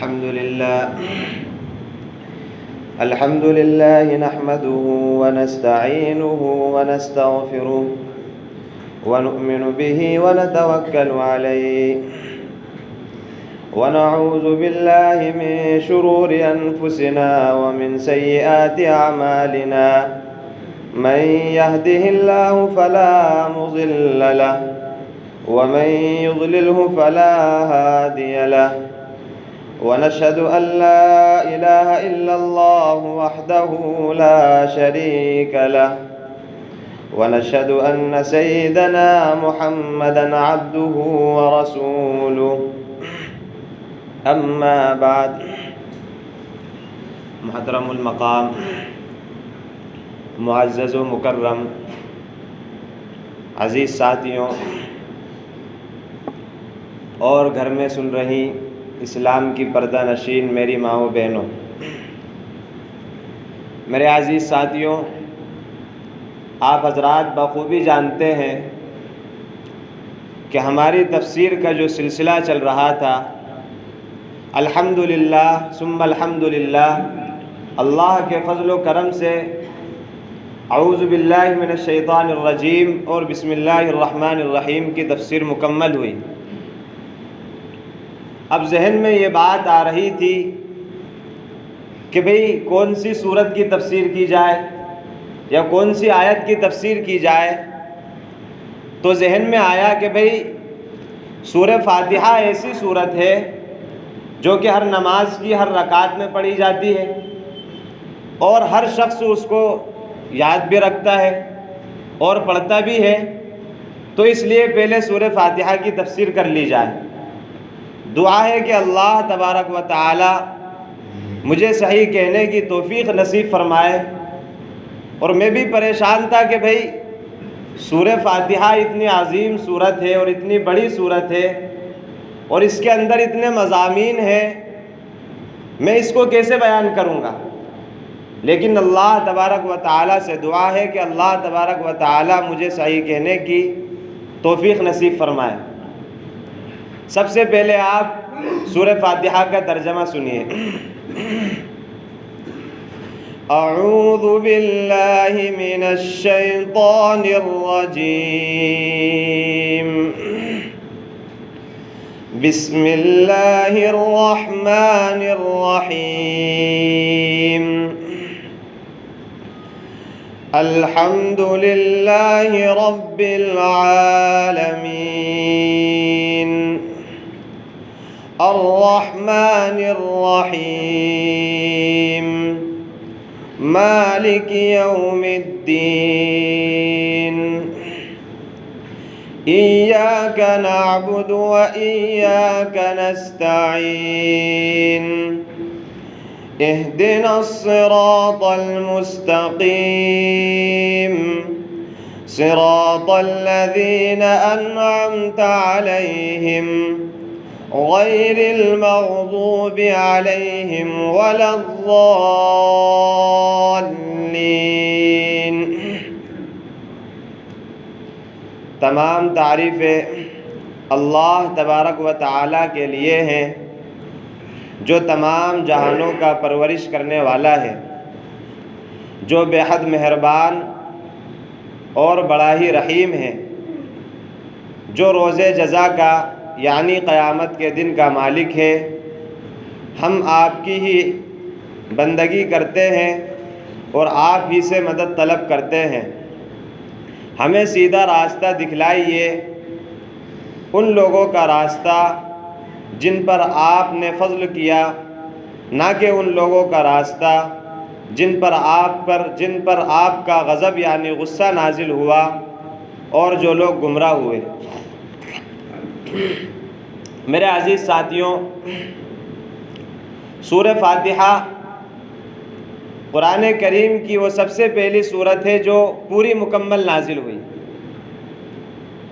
الحمد لله نحمده ونستعينه ونستغفره ونؤمن به ونتوكل عليه ونعوذ بالله من شرور أنفسنا ومن سيئات أعمالنا من يهده الله فلا مضل له ومن يضلله فلا هادي له ونشهد أن لا إله إلا الله وحده لا شريك له ونشهد أن سيدنا محمدًا عبده ورسوله أما بعد محترم المقام معزز و مکرم عزیز ساتھیوں اور گھر میں سن رہی اسلام کی پردہ نشین میری ماں و بہنوں، میرے عزیز ساتھیوں، آپ حضرات بخوبی جانتے ہیں کہ ہماری تفسیر کا جو سلسلہ چل رہا تھا، الحمدللہ ثم الحمدللہ، اللہ کے فضل و کرم سے اعوذ باللہ من الشیطان الرجیم اور بسم اللہ الرحمن الرحیم کی تفسیر مکمل ہوئی۔ اب ذہن میں یہ بات آ رہی تھی کہ بھئی کون سی سورت کی تفسیر کی جائے یا کون سی آیت کی تفسیر کی جائے، تو ذہن میں آیا کہ بھئی سورہ فاتحہ ایسی سورت ہے جو کہ ہر نماز کی ہر رکعت میں پڑھی جاتی ہے اور ہر شخص اس کو یاد بھی رکھتا ہے اور پڑھتا بھی ہے، تو اس لیے پہلے سورہ فاتحہ کی تفسیر کر لی جائے۔ دعا ہے کہ اللہ تبارک و تعالی مجھے صحیح کہنے کی توفیق نصیب فرمائے، اور میں بھی پریشان تھا کہ بھئی سورہ فاتحہ اتنی عظیم سورت ہے اور اتنی بڑی سورت ہے اور اس کے اندر اتنے مضامین ہیں، میں اس کو کیسے بیان کروں گا؟ لیکن اللہ تبارک و تعالی سے دعا ہے کہ اللہ تبارک و تعالی مجھے صحیح کہنے کی توفیق نصیب فرمائے۔ سب سے پہلے آپ سورہ فاتحہ کا ترجمہ سنیے۔ اعوذ باللہ من الشیطان الرجیم، بسم اللہ الرحمن الرحیم، الحمد للہ رب العالمین، الرحمن الرحیم، مالک یوم الدین، ایاک نعبد و ایاک نستعین، اہدنا الصراط المستقیم، صراط الذین انعمت علیہم غیر المغضوب علیہم ولا الضالین۔ تمام تعریفیں اللہ تبارک و تعالی کے لیے ہیں جو تمام جہانوں کا پرورش کرنے والا ہے، جو بے حد مہربان اور بڑا ہی رحیم ہے، جو روز جزا کا یعنی قیامت کے دن کا مالک ہے۔ ہم آپ کی ہی بندگی کرتے ہیں اور آپ ہی سے مدد طلب کرتے ہیں، ہمیں سیدھا راستہ دکھلائیے، ان لوگوں کا راستہ جن پر آپ نے فضل کیا، نہ کہ ان لوگوں کا راستہ جن پر آپ کا غضب یعنی غصہ نازل ہوا اور جو لوگ گمراہ ہوئے۔ میرے عزیز ساتھیوں، سورہ فاتحہ قرآن کریم کی وہ سب سے پہلی سورت ہے جو پوری مکمل نازل ہوئی۔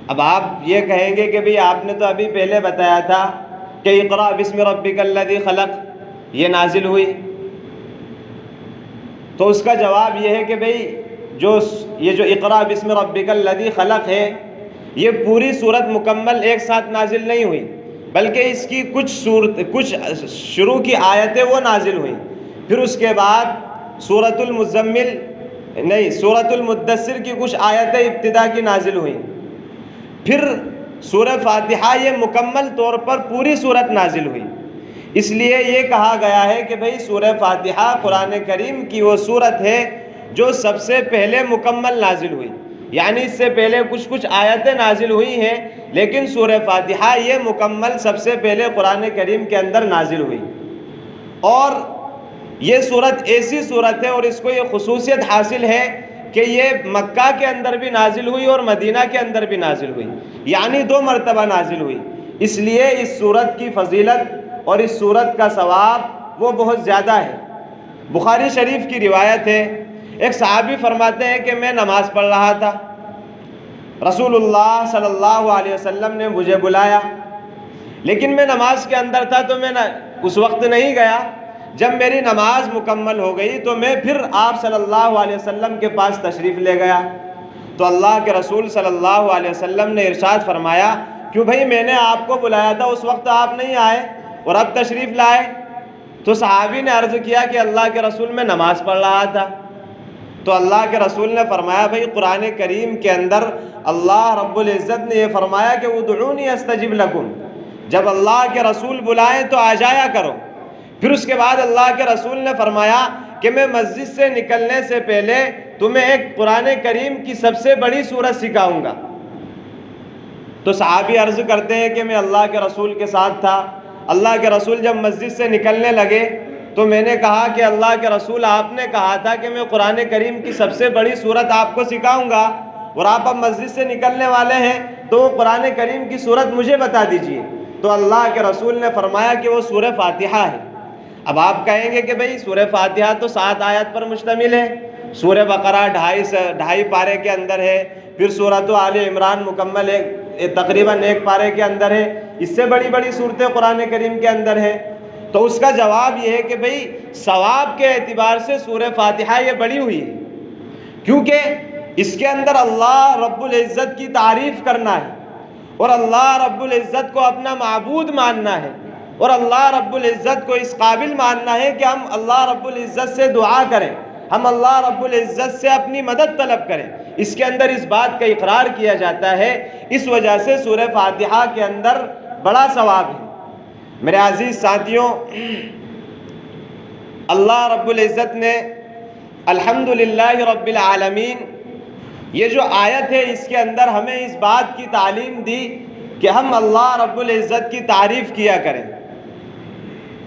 اب آپ یہ کہیں گے کہ بھئی آپ نے تو ابھی پہلے بتایا تھا کہ اقرأ بسم ربک الذی خلق یہ نازل ہوئی، تو اس کا جواب یہ ہے کہ بھئی یہ جو اقرأ بسم ربک الذی خلق ہے، یہ پوری سورت مکمل ایک ساتھ نازل نہیں ہوئی، بلکہ اس کی کچھ شروع کی آیتیں وہ نازل ہوئیں، پھر اس کے بعد سورۃ المدثر کی کچھ آیتیں ابتدا کی نازل ہوئیں، پھر سورہ فاتحہ یہ مکمل طور پر پوری سورت نازل ہوئی۔ اس لیے یہ کہا گیا ہے کہ بھئی سورہ فاتحہ قرآن کریم کی وہ سورت ہے جو سب سے پہلے مکمل نازل ہوئی، یعنی اس سے پہلے کچھ آیتیں نازل ہوئی ہیں، لیکن سورہ فاتحہ یہ مکمل سب سے پہلے قرآن کریم کے اندر نازل ہوئی۔ اور یہ سورت ایسی سورت ہے اور اس کو یہ خصوصیت حاصل ہے کہ یہ مکہ کے اندر بھی نازل ہوئی اور مدینہ کے اندر بھی نازل ہوئی، یعنی 2 مرتبہ نازل ہوئی۔ اس لیے اس سورت کی فضیلت اور اس سورت کا ثواب وہ بہت زیادہ ہے۔ بخاری شریف کی روایت ہے، ایک صحابی فرماتے ہیں کہ میں نماز پڑھ رہا تھا، رسول اللہ صلی اللہ علیہ وسلم نے مجھے بلایا، لیکن میں نماز کے اندر تھا تو میں اس وقت نہیں گیا۔ جب میری نماز مکمل ہو گئی تو میں پھر آپ صلی اللہ علیہ وسلم کے پاس تشریف لے گیا، تو اللہ کے رسول صلی اللہ علیہ وسلم نے ارشاد فرمایا، کیوں بھائی میں نے آپ کو بلایا تھا، اس وقت آپ نہیں آئے اور اب تشریف لائے؟ تو صحابی نے عرض کیا کہ اللہ کے رسول میں نماز پڑھ رہا تھا۔ تو اللہ کے رسول نے فرمایا، بھائی قرآن کریم کے اندر اللہ رب العزت نے یہ فرمایا کہ ادعونی استجب لکم، جب اللہ کے رسول بلائیں تو آ جایا کرو۔ پھر اس کے بعد اللہ کے رسول نے فرمایا کہ میں مسجد سے نکلنے سے پہلے تمہیں ایک قرآن کریم کی سب سے بڑی سورت سکھاؤں گا۔ تو صحابی عرض کرتے ہیں کہ میں اللہ کے رسول کے ساتھ تھا، اللہ کے رسول جب مسجد سے نکلنے لگے تو میں نے کہا کہ اللہ کے رسول آپ نے کہا تھا کہ میں قرآن کریم کی سب سے بڑی سورت آپ کو سکھاؤں گا، اور آپ اب مسجد سے نکلنے والے ہیں تو وہ قرآن کریم کی سورت مجھے بتا دیجئے۔ تو اللہ کے رسول نے فرمایا کہ وہ سورہ فاتحہ ہے۔ اب آپ کہیں گے کہ بھئی سورہ فاتحہ تو 7 آیات پر مشتمل ہے، سورہ بقرہ 2.5 پارے کے اندر ہے، پھر سورۃ آل عمران مکمل تقریباً 1 پارے کے اندر ہے، اس سے بڑی بڑی صورتیں قرآن کریم کے اندر ہے۔ تو اس کا جواب یہ ہے کہ بھئی ثواب کے اعتبار سے سورہ فاتحہ یہ بڑی ہوئی ہے، کیونکہ اس کے اندر اللہ رب العزت کی تعریف کرنا ہے، اور اللہ رب العزت کو اپنا معبود ماننا ہے، اور اللہ رب العزت کو اس قابل ماننا ہے کہ ہم اللہ رب العزت سے دعا کریں، ہم اللہ رب العزت سے اپنی مدد طلب کریں۔ اس کے اندر اس بات کا اقرار کیا جاتا ہے، اس وجہ سے سورہ فاتحہ کے اندر بڑا ثواب ہے۔ میرے عزیز ساتھیوں، اللہ رب العزت نے الحمدللہ رب العالمین یہ جو آیت ہے اس کے اندر ہمیں اس بات کی تعلیم دی کہ ہم اللہ رب العزت کی تعریف کیا کریں۔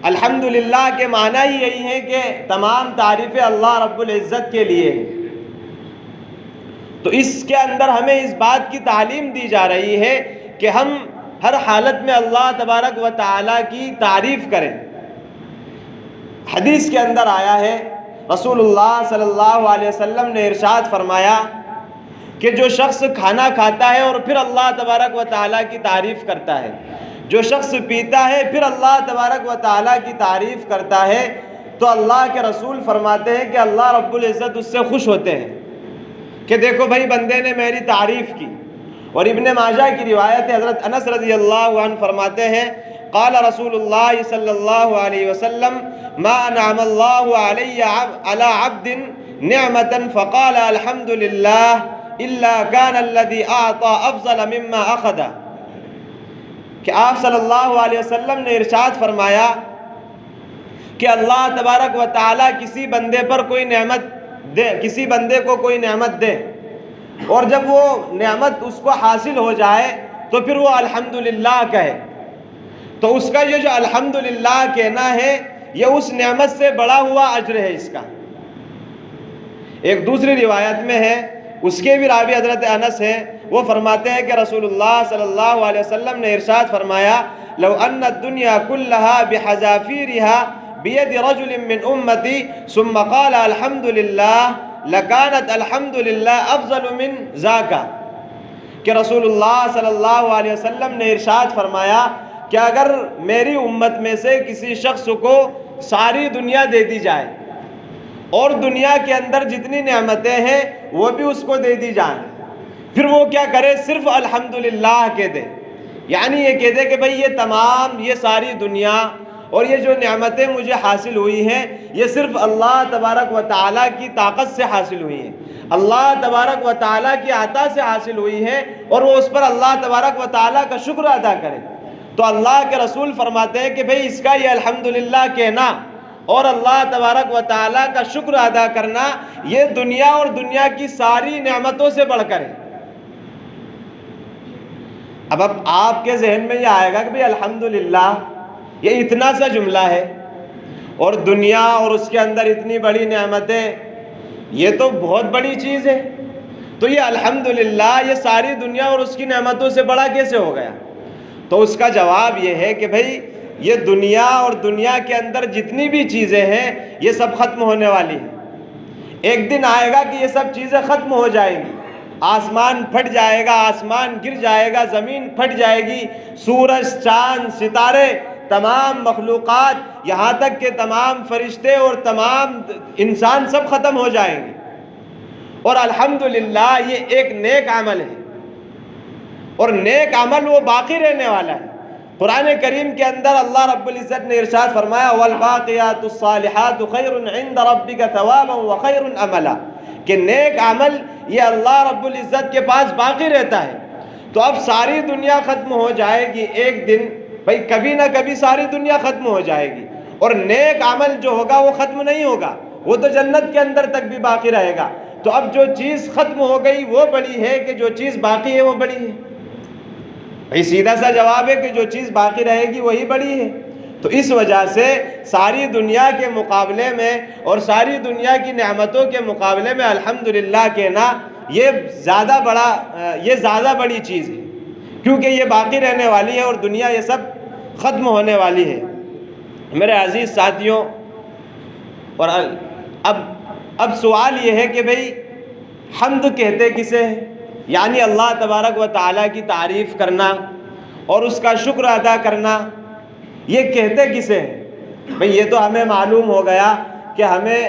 الحمدللہ کے معنی ہی یہی ہے کہ تمام تعریفیں اللہ رب العزت کے لیے ہیں۔ تو اس کے اندر ہمیں اس بات کی تعلیم دی جا رہی ہے کہ ہم ہر حالت میں اللہ تبارک و تعالیٰ کی تعریف کریں۔ حدیث کے اندر آیا ہے، رسول اللہ صلی اللہ علیہ وسلم نے ارشاد فرمایا کہ جو شخص کھانا کھاتا ہے اور پھر اللہ تبارک و تعالیٰ کی تعریف کرتا ہے، جو شخص پیتا ہے پھر اللہ تبارک و تعالیٰ کی تعریف کرتا ہے، تو اللہ کے رسول فرماتے ہیں کہ اللہ رب العزت اس سے خوش ہوتے ہیں کہ دیکھو بھائی بندے نے میری تعریف کی۔ اور ابن ماجہ کی روایت ہے، حضرت انس رضی اللہ عنہ فرماتے ہیں، قال رسول اللہ صلی اللہ علیہ وسلم ما انعم اللہ علی عبد نعمتا فقال الحمدللہ الا کان الذی اعطى افضل مما اخذ، کہ آپ صلی اللہ علیہ وسلم نے ارشاد فرمایا کہ اللہ تبارک و تعالیٰ کسی بندے پر کوئی نعمت دے، کسی بندے کو کوئی نعمت دے، اور جب وہ نعمت اس کو حاصل ہو جائے تو پھر وہ الحمدللہ کہے، تو اس کا یہ جو الحمدللہ کہنا ہے یہ اس نعمت سے بڑا ہوا اجر ہے اس کا۔ ایک دوسری روایت میں ہے، اس کے بھی راوی حضرت انس ہیں، وہ فرماتے ہیں کہ رسول اللہ صلی اللہ علیہ وسلم نے ارشاد فرمایا لو ان الدنیا كلها بحذافيرها بيد رجل من امتی ثم قال الحمد للہ لكانت الحمد للہ افضل من ذاك، کہ رسول اللہ صلی اللہ علیہ وسلم نے ارشاد فرمایا کہ اگر میری امت میں سے کسی شخص کو ساری دنیا دے دی جائے اور دنیا کے اندر جتنی نعمتیں ہیں وہ بھی اس کو دے دی جائیں، پھر وہ کیا کرے، صرف الحمدللہ کہہ دے، یعنی یہ کہتے کہ بھئی یہ ساری دنیا اور یہ جو نعمتیں مجھے حاصل ہوئی ہیں یہ صرف اللہ تبارک و تعالیٰ کی طاقت سے حاصل ہوئی ہیں، اللہ تبارک و تعالیٰ کی عطا سے حاصل ہوئی ہے، اور وہ اس پر اللہ تبارک و تعالیٰ کا شکر ادا کرے۔ تو اللہ کے رسول فرماتے ہیں کہ بھئی اس کا یہ الحمدللہ کہنا اور اللہ تبارک و تعالیٰ کا شکر ادا کرنا یہ دنیا اور دنیا کی ساری نعمتوں سے بڑھ کر ہے۔ اب آپ کے ذہن میں یہ آئے گا کہ بھئی الحمدللہ یہ اتنا سا جملہ ہے اور دنیا اور اس کے اندر اتنی بڑی نعمتیں، یہ تو بہت بڑی چیز ہے، تو یہ الحمدللہ یہ ساری دنیا اور اس کی نعمتوں سے بڑا کیسے ہو گیا؟ تو اس کا جواب یہ ہے کہ بھئی یہ دنیا اور دنیا کے اندر جتنی بھی چیزیں ہیں یہ سب ختم ہونے والی ہیں۔ ایک دن آئے گا کہ یہ سب چیزیں ختم ہو جائیں گی، آسمان پھٹ جائے گا، آسمان گر جائے گا، زمین پھٹ جائے گی، سورج، چاند، ستارے، تمام مخلوقات، یہاں تک کہ تمام فرشتے اور تمام انسان سب ختم ہو جائیں گے، اور الحمدللہ یہ ایک نیک عمل ہے، اور نیک عمل وہ باقی رہنے والا ہے۔ قرآن کریم کے اندر اللہ رب العزت نے ارشاد فرمایا وَالْبَاقِيَاتُ الصَّالِحَاتُ خَيْرٌ عِنْدَ رَبِّكَ ثَوَابًا وَخَيْرٌ عَمَلًا، کہ نیک عمل یہ اللہ رب العزت کے پاس باقی رہتا ہے۔ تو اب ساری دنیا ختم ہو جائے گی ایک دن، بھئی کبھی نہ کبھی ساری دنیا ختم ہو جائے گی، اور نیک عمل جو ہوگا وہ ختم نہیں ہوگا، وہ تو جنت کے اندر تک بھی باقی رہے گا۔ تو اب جو چیز ختم ہو گئی وہ بڑی ہے کہ جو چیز باقی ہے وہ بڑی ہے؟ بھئی سیدھا سا جواب ہے کہ جو چیز باقی رہے گی وہی بڑی ہے۔ تو اس وجہ سے ساری دنیا کے مقابلے میں اور ساری دنیا کی نعمتوں کے مقابلے میں الحمدللہ کہنا یہ زیادہ بڑی چیز ہے، کیونکہ یہ باقی رہنے والی ہے اور دنیا یہ سب ختم ہونے والی ہے۔ میرے عزیز ساتھیوں، اور اب سوال یہ ہے کہ بھئی حمد کہتے کسے ہیں؟ یعنی اللہ تبارک و تعالیٰ کی تعریف کرنا اور اس کا شکر ادا کرنا، یہ کہتے کسے ہیں؟ بھئی یہ تو ہمیں معلوم ہو گیا کہ ہمیں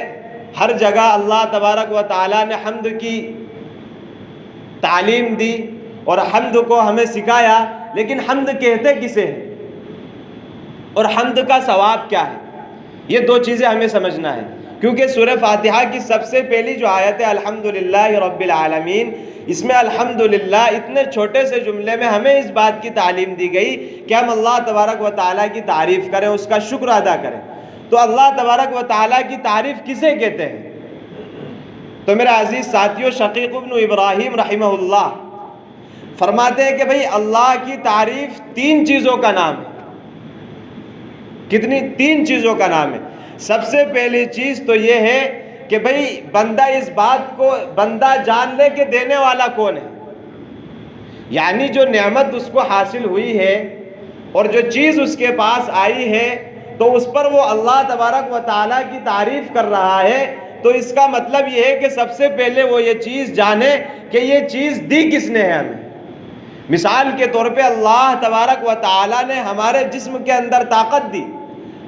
ہر جگہ اللہ تبارک و تعالیٰ نے حمد کی تعلیم دی اور حمد کو ہمیں سکھایا، لیکن حمد کہتے کسے ہیں اور حمد کا ثواب کیا ہے؟ یہ دو چیزیں ہمیں سمجھنا ہے، کیونکہ سورہ فاتحہ کی سب سے پہلی جو آیت ہے الحمدللہ رب العالمین، اس میں الحمدللہ اتنے چھوٹے سے جملے میں ہمیں اس بات کی تعلیم دی گئی کہ ہم اللہ تبارک و تعالیٰ کی تعریف کریں، اس کا شکر ادا کریں۔ تو اللہ تبارک و تعالیٰ کی تعریف کسے کہتے ہیں؟ تو میرے عزیز ساتھیوں، شقیق ابن ابراہیم رحمہ اللہ فرماتے ہیں کہ بھئی اللہ کی تعریف تین چیزوں کا نام ہے۔ کتنی؟ تین چیزوں کا نام ہے۔ سب سے پہلی چیز تو یہ ہے کہ بھئی بندہ اس بات کو جان لے کہ دینے والا کون ہے، یعنی جو نعمت اس کو حاصل ہوئی ہے اور جو چیز اس کے پاس آئی ہے تو اس پر وہ اللہ تبارک و تعالیٰ کی تعریف کر رہا ہے، تو اس کا مطلب یہ ہے کہ سب سے پہلے وہ یہ چیز جانے کہ یہ چیز دی کس نے ہے ہمیں۔ مثال کے طور پہ اللہ تبارک و تعالیٰ نے ہمارے جسم کے اندر طاقت دی،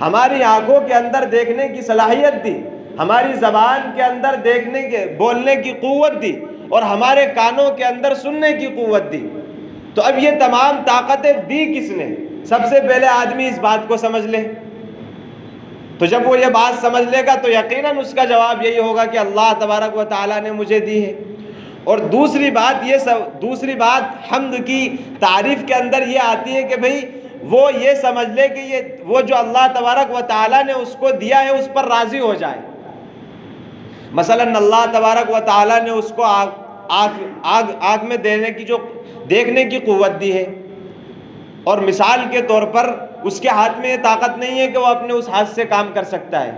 ہماری آنکھوں کے اندر دیکھنے کی صلاحیت دی، ہماری زبان کے اندر بولنے کی قوت دی، اور ہمارے کانوں کے اندر سننے کی قوت دی۔ تو اب یہ تمام طاقتیں دی کس نے؟ سب سے پہلے آدمی اس بات کو سمجھ لے۔ تو جب وہ یہ بات سمجھ لے گا تو یقیناً اس کا جواب یہی ہوگا کہ اللہ تبارک و تعالیٰ نے مجھے دی ہے۔ اور دوسری بات حمد کی تعریف کے اندر یہ آتی ہے کہ بھئی وہ یہ سمجھ لے کہ وہ جو اللہ تبارک و تعالیٰ نے اس کو دیا ہے اس پر راضی ہو جائے۔ مثلا اللہ تبارک و تعالیٰ نے اس کو آگ میں دیکھنے کی قوت دی ہے، اور مثال کے طور پر اس کے ہاتھ میں یہ طاقت نہیں ہے کہ وہ اپنے اس ہاتھ سے کام کر سکتا ہے،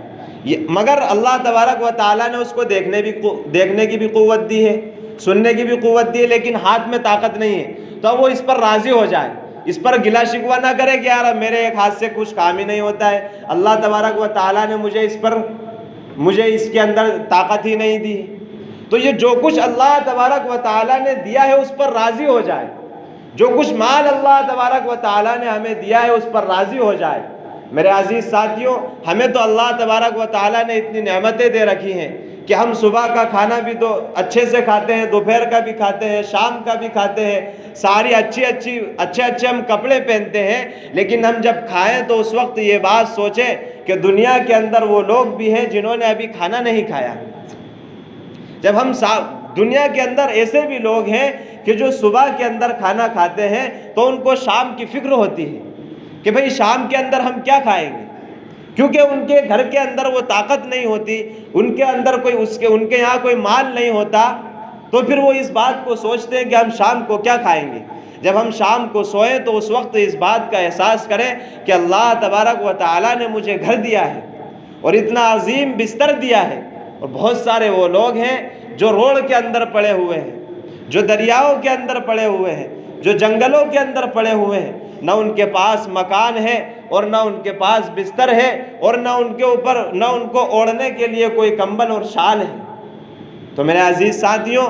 مگر اللہ تبارک و تعالیٰ نے اس کو دیکھنے کی بھی قوت دی ہے، سننے کی بھی قوت دی ہے، لیکن ہاتھ میں طاقت نہیں ہے۔ تو اب وہ اس پر راضی ہو جائے، اس پر گلہ شکوہ نہ کرے کہ یار میرے ایک ہاتھ سے کچھ کام ہی نہیں ہوتا ہے، اللہ تبارک و تعالیٰ نے مجھے اس کے اندر طاقت ہی نہیں دی۔ تو یہ جو کچھ اللہ تبارک و تعالیٰ نے دیا ہے اس پر راضی ہو جائے، جو کچھ مال اللہ تبارک و تعالیٰ نے ہمیں دیا ہے اس پر راضی ہو جائے۔ میرے عزیز ساتھیوں، ہمیں تو اللہ تبارک و تعالیٰ نے اتنی نعمتیں دے رکھی ہیں کہ ہم صبح کا کھانا بھی تو اچھے سے کھاتے ہیں، دوپہر کا بھی کھاتے ہیں، شام کا بھی کھاتے ہیں، ساری اچھے ہم کپڑے پہنتے ہیں، لیکن ہم جب کھائیں تو اس وقت یہ بات سوچیں کہ دنیا کے اندر وہ لوگ بھی ہیں جنہوں نے ابھی کھانا نہیں کھایا۔ جب ہم دنیا کے اندر ایسے بھی لوگ ہیں کہ جو صبح کے اندر کھانا کھاتے ہیں تو ان کو شام کی فکر ہوتی ہے کہ بھئی شام کے اندر ہم کیا کھائیں گے، کیونکہ ان کے گھر کے اندر وہ طاقت نہیں ہوتی، ان کے اندر ان کے یہاں کوئی مال نہیں ہوتا، تو پھر وہ اس بات کو سوچتے ہیں کہ ہم شام کو کیا کھائیں گے۔ جب ہم شام کو سوئیں تو اس وقت اس بات کا احساس کریں کہ اللہ تبارک و تعالیٰ نے مجھے گھر دیا ہے اور اتنا عظیم بستر دیا ہے، اور بہت سارے وہ لوگ ہیں جو روڈ کے اندر پڑے ہوئے ہیں، جو دریاؤں کے اندر پڑے ہوئے ہیں، جو جنگلوں کے اندر پڑے ہوئے ہیں، نہ ان کے پاس مکان ہے اور نہ ان کے پاس بستر ہے اور نہ ان کو اوڑھنے کے لیے کوئی کمبل اور شال ہے۔ تو میرے عزیز ساتھیوں،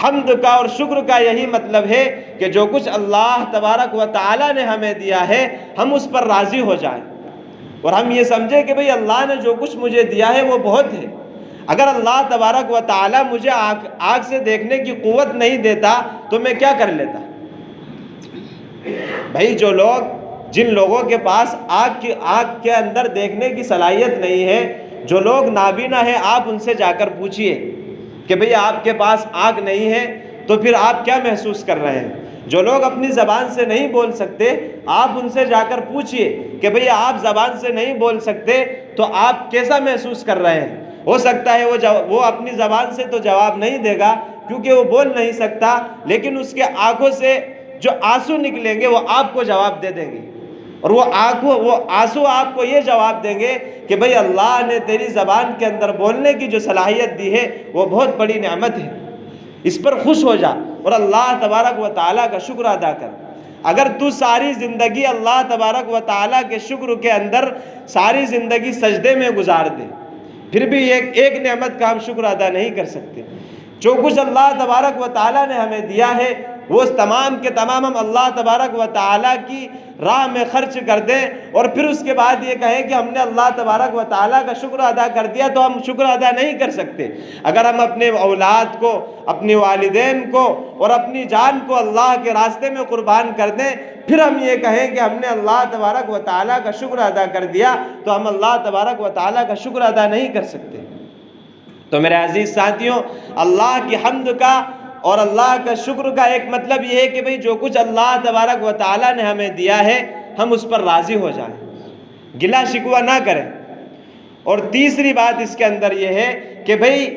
حمد کا اور شکر کا یہی مطلب ہے کہ جو کچھ اللہ تبارک و تعالیٰ نے ہمیں دیا ہے ہم اس پر راضی ہو جائیں، اور ہم یہ سمجھیں کہ بھئی اللہ نے جو کچھ مجھے دیا ہے وہ بہت ہے۔ اگر اللہ تبارک و تعالیٰ مجھے آنکھ سے دیکھنے کی قوت نہیں دیتا تو میں کیا کر لیتا؟ بھئی جن لوگوں کے پاس آنکھ کے اندر دیکھنے کی صلاحیت نہیں ہے، جو لوگ نابینا ہیں، آپ ان سے جا کر پوچھئے کہ بھئی آپ کے پاس آنکھ نہیں ہے تو پھر آپ کیا محسوس کر رہے ہیں؟ جو لوگ اپنی زبان سے نہیں بول سکتے، آپ ان سے جا کر پوچھئے کہ بھئی آپ زبان سے نہیں بول سکتے تو آپ کیسا محسوس کر رہے ہیں؟ ہو سکتا ہے وہ اپنی زبان سے تو جواب نہیں دے گا کیونکہ وہ بول نہیں سکتا، لیکن اس کے آنکھوں سے جو آنسو نکلیں گے وہ آپ کو جواب دے دیں گے، اور وہ آنسو آپ کو یہ جواب دیں گے کہ بھئی اللہ نے تیری زبان کے اندر بولنے کی جو صلاحیت دی ہے وہ بہت بڑی نعمت ہے، اس پر خوش ہو جا اور اللہ تبارک و تعالیٰ کا شکر ادا کر۔ اگر تو ساری زندگی اللہ تبارک و تعالیٰ کے شکر کے اندر ساری زندگی سجدے میں گزار دے، پھر بھی ایک نعمت کا ہم شکر ادا نہیں کر سکتے۔ جو کچھ اللہ تبارک و تعالیٰ نے ہمیں دیا ہے وہ تمام کے تمام ہم اللہ تبارک و تعالیٰ کی راہ میں خرچ کر دیں، اور پھر اس کے بعد یہ کہیں کہ ہم نے اللہ تبارک و تعالیٰ کا شکر ادا کر دیا، تو ہم شکر ادا نہیں کر سکتے۔ اگر ہم اپنے اولاد کو، اپنے والدین کو اور اپنی جان کو اللہ کے راستے میں قربان کر دیں، پھر ہم یہ کہیں کہ ہم نے اللہ تبارک و تعالیٰ کا شکر ادا کر دیا، تو ہم اللہ تبارک و تعالیٰ کا شکر ادا نہیں کر سکتے۔ تو میرے عزیز ساتھیوں، اللہ کی حمد کا اور اللہ کا شکر کا ایک مطلب یہ ہے کہ بھئی جو کچھ اللہ تبارک و تعالیٰ نے ہمیں دیا ہے ہم اس پر راضی ہو جائیں، گلہ شکوہ نہ کریں۔ اور تیسری بات اس کے اندر یہ ہے کہ بھئی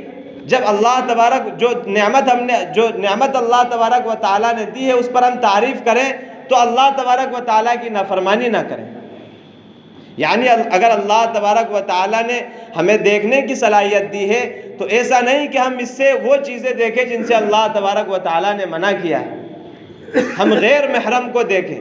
جب اللہ تبارک جو نعمت اللہ تبارک و تعالیٰ نے دی ہے اس پر ہم تعریف کریں تو اللہ تبارک و تعالیٰ کی نافرمانی نہ کریں۔ یعنی اگر اللہ تبارک و تعالیٰ نے ہمیں دیکھنے کی صلاحیت دی ہے تو ایسا نہیں کہ ہم اس سے وہ چیزیں دیکھیں جن سے اللہ تبارک و تعالیٰ نے منع کیا ہے، ہم غیر محرم کو دیکھیں،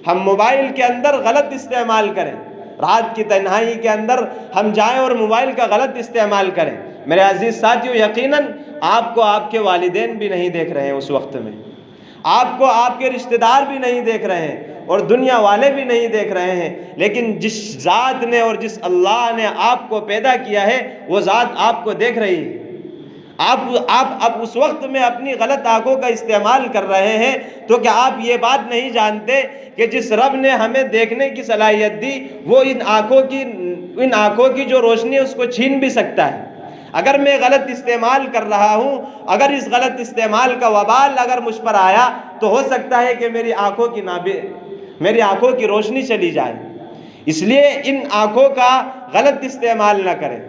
ہم موبائل کے اندر غلط استعمال کریں، رات کی تنہائی کے اندر ہم جائیں اور موبائل کا غلط استعمال کریں۔ میرے عزیز ساتھیو، یقیناً آپ کو آپ کے والدین بھی نہیں دیکھ رہے ہیں اس وقت میں، آپ کو آپ کے رشتہ دار بھی نہیں دیکھ رہے ہیں اور دنیا والے بھی نہیں دیکھ رہے ہیں، لیکن جس ذات نے اور جس اللہ نے آپ کو پیدا کیا ہے وہ ذات آپ کو دیکھ رہی ہے۔ آپ اس وقت میں اپنی غلط آنکھوں کا استعمال کر رہے ہیں، تو کیا آپ یہ بات نہیں جانتے کہ جس رب نے ہمیں دیکھنے کی صلاحیت دی وہ ان آنکھوں کی جو روشنی ہے اس کو چھین بھی سکتا ہے؟ اگر میں غلط استعمال کر رہا ہوں، اگر اس غلط استعمال کا وبال اگر مجھ پر آیا تو ہو سکتا ہے کہ میری آنکھوں کی روشنی چلی جائے۔ اس لیے ان آنکھوں کا غلط استعمال نہ کریں۔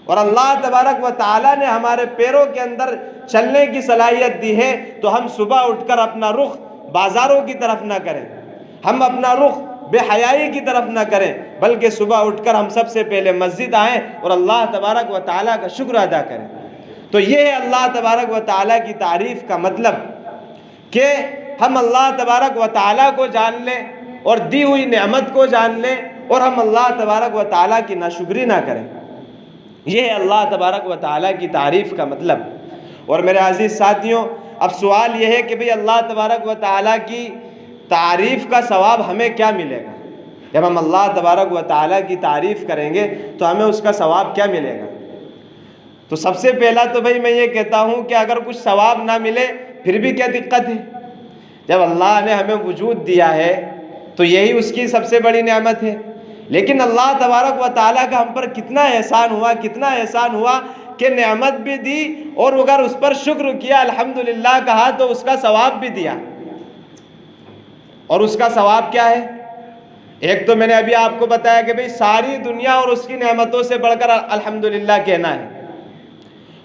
اور اللہ تبارک و تعالیٰ نے ہمارے پیروں کے اندر چلنے کی صلاحیت دی ہے تو ہم صبح اٹھ کر اپنا رخ بازاروں کی طرف نہ کریں، ہم اپنا رخ بے حیائی کی طرف نہ کریں، بلکہ صبح اٹھ کر ہم سب سے پہلے مسجد آئیں اور اللہ تبارک و تعالیٰ کا شکر ادا کریں۔ تو یہ ہے اللہ تبارک و تعالیٰ کی تعریف کا مطلب، کہ ہم اللہ تبارک و تعالیٰ کو جان لیں اور دی ہوئی نعمت کو جان لیں اور ہم اللہ تبارک و تعالیٰ کی ناشکری نہ کریں۔ یہ ہے اللہ تبارک و تعالیٰ کی تعریف کا مطلب۔ اور میرے عزیز ساتھیوں، اب سوال یہ ہے کہ بھئی اللہ تبارک و تعالیٰ کی تعریف کا ثواب ہمیں کیا ملے گا؟ جب ہم اللہ تبارک و تعالیٰ کی تعریف کریں گے تو ہمیں اس کا ثواب کیا ملے گا؟ تو سب سے پہلا تو بھائی میں یہ کہتا ہوں کہ اگر کچھ ثواب نہ ملے پھر بھی کیا دقت ہے؟ جب اللہ نے ہمیں وجود دیا ہے تو یہی اس کی سب سے بڑی نعمت ہے۔ لیکن اللہ تبارک و تعالیٰ کا ہم پر کتنا احسان ہوا کہ نعمت بھی دی، اور اگر اس پر شکر کیا، الحمدللہ کہا، تو اس کا ثواب بھی دیا۔ اور اس کا ثواب کیا ہے؟ ایک تو میں نے ابھی آپ کو بتایا کہ بھئی ساری دنیا اور اس کی نعمتوں سے بڑھ کر الحمدللہ کہنا ہے،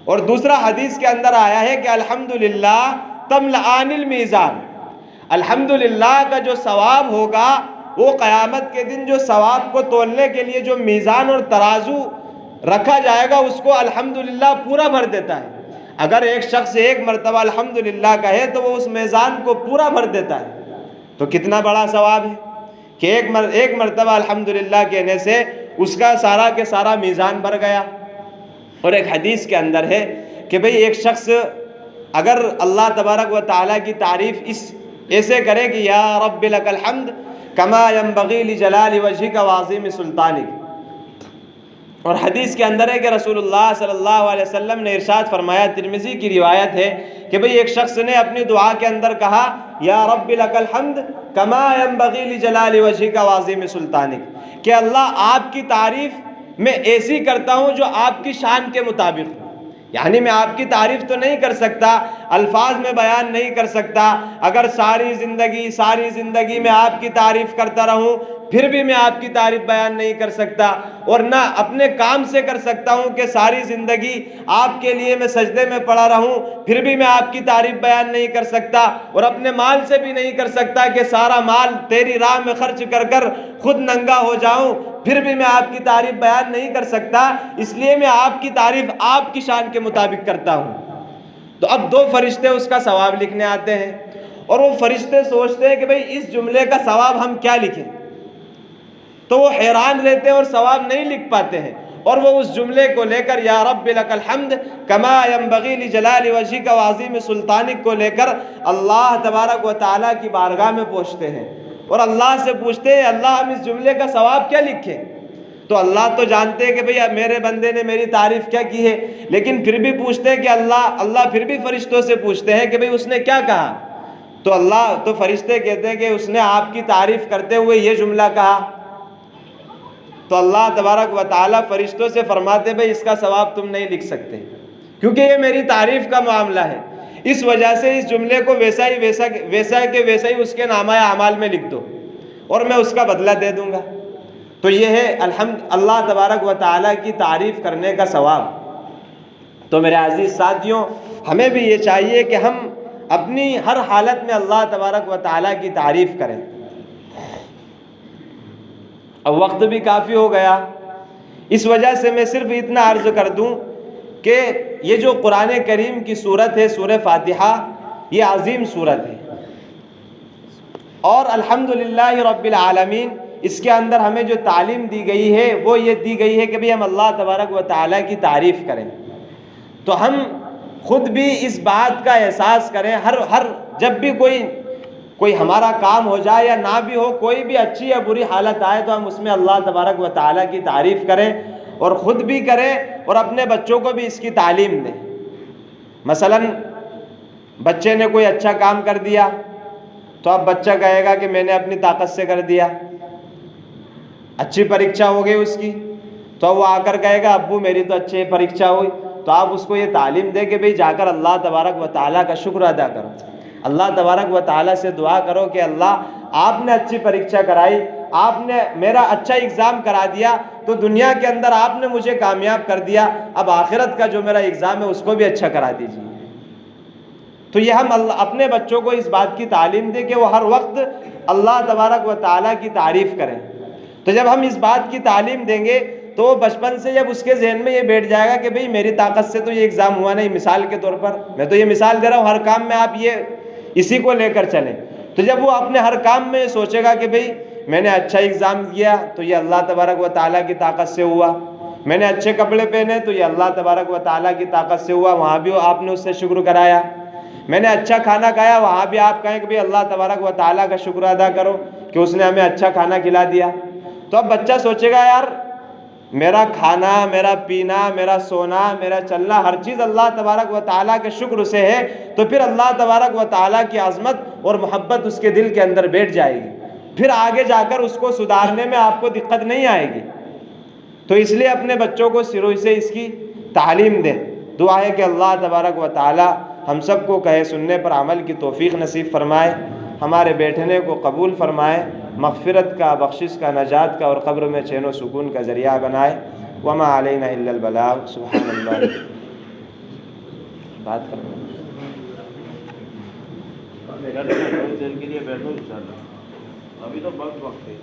اور دوسرا حدیث کے اندر آیا ہے کہ الحمدللہ تملأان المیزان، الحمدللہ کا جو ثواب ہوگا وہ قیامت کے دن جو ثواب کو تولنے کے لیے جو میزان اور ترازو رکھا جائے گا اس کو الحمدللہ پورا بھر دیتا ہے۔ اگر ایک شخص ایک مرتبہ الحمدللہ کہے تو وہ اس میزان کو پورا بھر دیتا ہے، تو کتنا بڑا ثواب ہے کہ ایک مرتبہ الحمدللہ کہنے سے اس کا سارا کے سارا میزان بھر گیا۔ اور ایک حدیث کے اندر ہے کہ بھئی ایک شخص اگر اللہ تبارک و تعالیٰ کی تعریف ایسے کرے کہ یا رب لک الحمد کما ینبغی لجلال وجہک وعظیم سلطانک، اور حدیث کے اندر ہے کہ رسول اللہ صلی اللہ علیہ وسلم نے ارشاد فرمایا، ترمذی کی روایت ہے کہ بھئی ایک شخص نے اپنی دعا کے اندر کہا یا رب لک الحمد کما ینبغی لجلال وجہک وعظیم سلطانک، کہ اللہ آپ کی تعریف میں ایسی کرتا ہوں جو آپ کی شان کے مطابق ہو۔ یعنی میں آپ کی تعریف تو نہیں کر سکتا، الفاظ میں بیان نہیں کر سکتا، اگر ساری زندگی میں آپ کی تعریف کرتا رہوں پھر بھی میں آپ کی تعریف بیان نہیں کر سکتا، اور نہ اپنے کام سے کر سکتا ہوں کہ ساری زندگی آپ کے لیے میں سجدے میں پڑا رہوں پھر بھی میں آپ کی تعریف بیان نہیں کر سکتا، اور اپنے مال سے بھی نہیں کر سکتا کہ سارا مال تیری راہ میں خرچ کر کر خود ننگا ہو جاؤں پھر بھی میں آپ کی تعریف بیان نہیں کر سکتا، اس لیے میں آپ کی تعریف آپ کی شان کے مطابق کرتا ہوں۔ تو اب دو فرشتے اس کا ثواب لکھنے آتے ہیں، اور وہ فرشتے سوچتے ہیں کہ بھئی اس جملے کا ثواب ہم کیا لکھیں، تو وہ حیران رہتے ہیں اور ثواب نہیں لکھ پاتے ہیں، اور وہ اس جملے کو لے کر یا رب لک الحمد کما ینبغی لجلال وجہک وعظیم سلطانک کو لے کر اللہ تبارک و تعالیٰ کی بارگاہ میں پہنچتے ہیں، اور اللہ سے پوچھتے ہیں اللہ ہم اس جملے کا ثواب کیا لکھیں؟ تو اللہ تو جانتے ہیں کہ بھئی میرے بندے نے میری تعریف کیا کی ہے، لیکن پھر بھی پوچھتے ہیں کہ اللہ پھر بھی فرشتوں سے پوچھتے ہیں کہ بھئی اس نے کیا کہا؟ تو فرشتے کہتے ہیں کہ اس نے آپ کی تعریف کرتے ہوئے یہ جملہ کہا۔ تو اللہ تبارک و تعالیٰ فرشتوں سے فرماتے بھئی اس کا ثواب تم نہیں لکھ سکتے، کیونکہ یہ میری تعریف کا معاملہ ہے، اس وجہ سے اس جملے کو ویسا ہی اس کے نامہ اعمال میں لکھ دو اور میں اس کا بدلہ دے دوں گا۔ تو یہ ہے اللہ تبارک و تعالیٰ کی تعریف کرنے کا ثواب۔ تو میرے عزیز ساتھیوں، ہمیں بھی یہ چاہیے کہ ہم اپنی ہر حالت میں اللہ تبارک و تعالیٰ کی تعریف کریں۔ اب وقت بھی کافی ہو گیا، اس وجہ سے میں صرف اتنا عرض کر دوں کہ یہ جو قرآن کریم کی سورت ہے، سورہ فاتحہ، یہ عظیم سورت ہے، اور الحمدللہ رب العالمین اس کے اندر ہمیں جو تعلیم دی گئی ہے وہ یہ دی گئی ہے کہ بھی ہم اللہ تبارک و تعالیٰ کی تعریف کریں۔ تو ہم خود بھی اس بات کا احساس کریں، ہر جب بھی کوئی ہمارا کام ہو جائے یا نہ بھی ہو، کوئی بھی اچھی یا بری حالت آئے تو ہم اس میں اللہ تبارک و تعالیٰ کی تعریف کریں، اور خود بھی کریں اور اپنے بچوں کو بھی اس کی تعلیم دیں۔ مثلا بچے نے کوئی اچھا کام کر دیا تو اب بچہ کہے گا کہ میں نے اپنی طاقت سے کر دیا، اچھی پریکشا ہو گئی اس کی تو وہ آ کر کہے گا ابو میری تو اچھی پریکشا ہوئی، تو آپ اس کو یہ تعلیم دیں کہ بھئی جا کر اللہ تبارک و تعالیٰ کا شکر ادا کرو، اللہ تبارک و تعالیٰ سے دعا کرو کہ اللہ آپ نے اچھی پریکشا کرائی، آپ نے میرا اچھا اگزام کرا دیا، تو دنیا کے اندر آپ نے مجھے کامیاب کر دیا، اب آخرت کا جو میرا اگزام ہے اس کو بھی اچھا کرا دیجیے۔ تو یہ ہم اپنے بچوں کو اس بات کی تعلیم دیں کہ وہ ہر وقت اللہ تبارک و تعالیٰ کی تعریف کریں۔ تو جب ہم اس بات کی تعلیم دیں گے تو وہ بچپن سے جب اس کے ذہن میں یہ بیٹھ جائے گا کہ بھئی میری طاقت سے تو یہ ایگزام ہوا نہیں، مثال کے طور پر میں تو یہ مثال دے رہا ہوں، ہر کام میں آپ اسی کو لے کر چلیں، تو جب وہ اپنے ہر کام میں سوچے گا کہ بھئی میں نے اچھا ایگزام کیا تو یہ اللہ تبارک و تعالیٰ کی طاقت سے ہوا، میں نے اچھے کپڑے پہنے تو یہ اللہ تبارک و تعالیٰ کی طاقت سے ہوا، وہاں بھی آپ نے اس سے شکر کرایا، میں نے اچھا کھانا کھایا، وہاں بھی آپ کہیں کہ بھئی اللہ تبارک و تعالیٰ کا شکر ادا کرو کہ اس نے ہمیں اچھا کھانا کھلا دیا۔ تو اب بچہ سوچے گا یار میرا کھانا، میرا پینا، میرا سونا، میرا چلنا، ہر چیز اللہ تبارک و تعالیٰ کے شکر سے ہے، تو پھر اللہ تبارک و تعالیٰ کی عظمت اور محبت اس کے دل کے اندر بیٹھ جائے گی، پھر آگے جا کر اس کو سدھارنے میں آپ کو دقت نہیں آئے گی۔ تو اس لیے اپنے بچوں کو شروع سے اس کی تعلیم دیں۔ دعا ہے کہ اللہ تبارک و تعالیٰ ہم سب کو کہے سننے پر عمل کی توفیق نصیب فرمائے، ہمارے بیٹھنے کو قبول فرمائے، مغفرت کا، بخشش کا، نجات کا اور قبر میں چین و سکون کا ذریعہ بنائے۔ وما علینا الا البلاغ۔ سبحان اللہ۔ بات کرنا تھوڑی دیر کے لیے بیٹھو انشاءاللہ، ابھی تو وقت ہے۔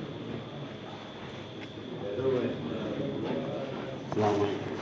السلام علیکم۔